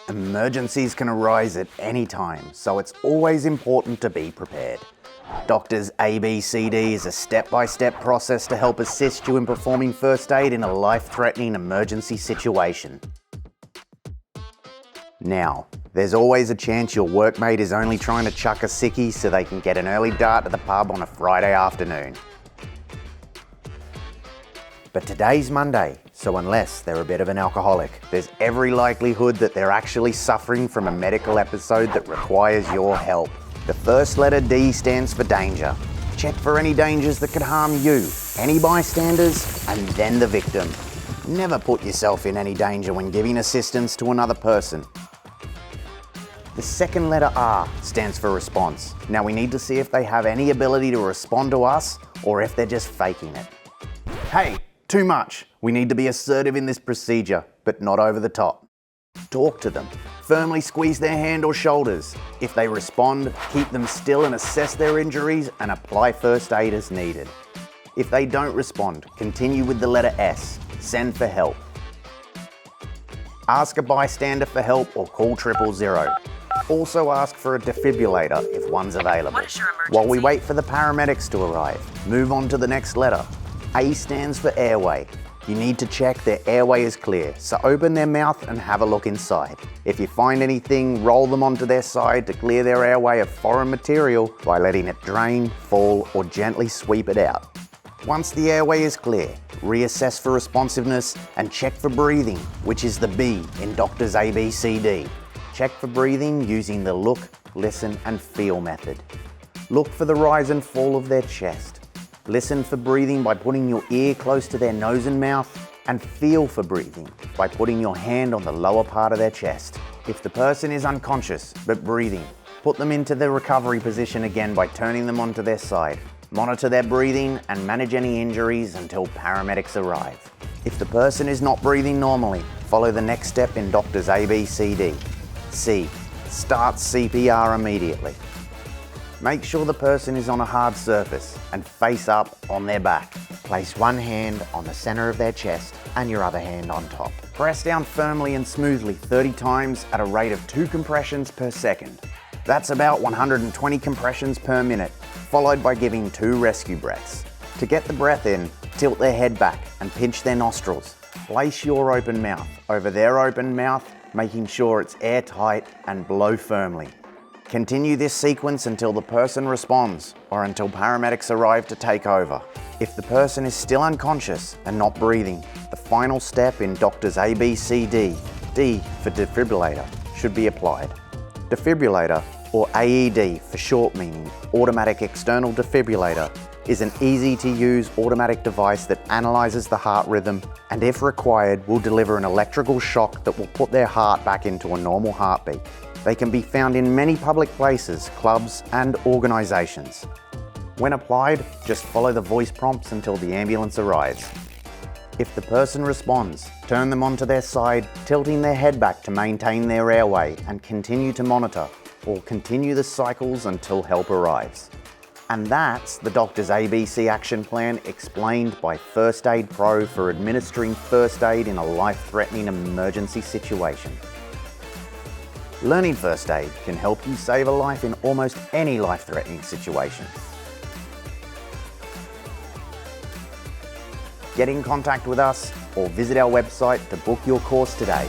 Emergencies can arise at any time, so it's always important to be prepared. DRSABCD is a step-by-step process to help assist you in performing first aid in a life-threatening emergency situation. Now, there's always a chance your workmate is only trying to chuck a sickie so they can get an early dart to the pub on a Friday afternoon. But today's Monday, so unless they're a bit of an alcoholic, there's every likelihood that they're actually suffering from a medical episode that requires your help. The first letter D stands for danger. Check for any dangers that could harm you, any bystanders, and then the victim. Never put yourself in any danger when giving assistance to another person. The second letter R stands for response. Now we need to see if they have any ability to respond to us or if they're just faking it. Hey, too much. We need to be assertive in this procedure, but not over the top. Talk to them. Firmly squeeze their hand or shoulders. If they respond, keep them still and assess their injuries and apply first aid as needed. If they don't respond, continue with the letter S. Send for help. Ask a bystander for help or call 000. Also ask for a defibrillator if one's available. What is your emergency? While we wait for the paramedics to arrive, move on to the next letter. A stands for airway. You need to check their airway is clear, so open their mouth and have a look inside. If you find anything, roll them onto their side to clear their airway of foreign material by letting it drain, fall, or gently sweep it out. Once the airway is clear, reassess for responsiveness and check for breathing, which is the B in Doctor's ABCD. Check for breathing using the look, listen, and feel method. Look for the rise and fall of their chest. Listen for breathing by putting your ear close to their nose and mouth, and feel for breathing by putting your hand on the lower part of their chest. If the person is unconscious but breathing, put them into the recovery position again by turning them onto their side. Monitor their breathing and manage any injuries until paramedics arrive. If the person is not breathing normally, follow the next step in Doctor's ABCD. C. Start CPR immediately. Make sure the person is on a hard surface and face up on their back. Place one hand on the center of their chest and your other hand on top. Press down firmly and smoothly 30 times at a rate of 2 compressions per second. That's about 120 compressions per minute, followed by giving 2 rescue breaths. To get the breath in, tilt their head back and pinch their nostrils. Place your open mouth over their open mouth, making sure it's airtight, and blow firmly. Continue this sequence until the person responds or until paramedics arrive to take over. If the person is still unconscious and not breathing, the final step in Doctor's ABCD, D for defibrillator, should be applied. Defibrillator, or AED for short meaning automatic external defibrillator, is an easy-to-use automatic device that analyzes the heart rhythm and, if required, will deliver an electrical shock that will put their heart back into a normal heartbeat. They can be found in many public places, clubs, and organisations. When applied, just follow the voice prompts until the ambulance arrives. If the person responds, turn them onto their side, tilting their head back to maintain their airway, and continue to monitor, or continue the cycles until help arrives. And that's the Doctor's ABC Action Plan explained by First Aid Pro for administering first aid in a life-threatening emergency situation. Learning first aid can help you save a life in almost any life-threatening situation. Get in contact with us or visit our website to book your course today.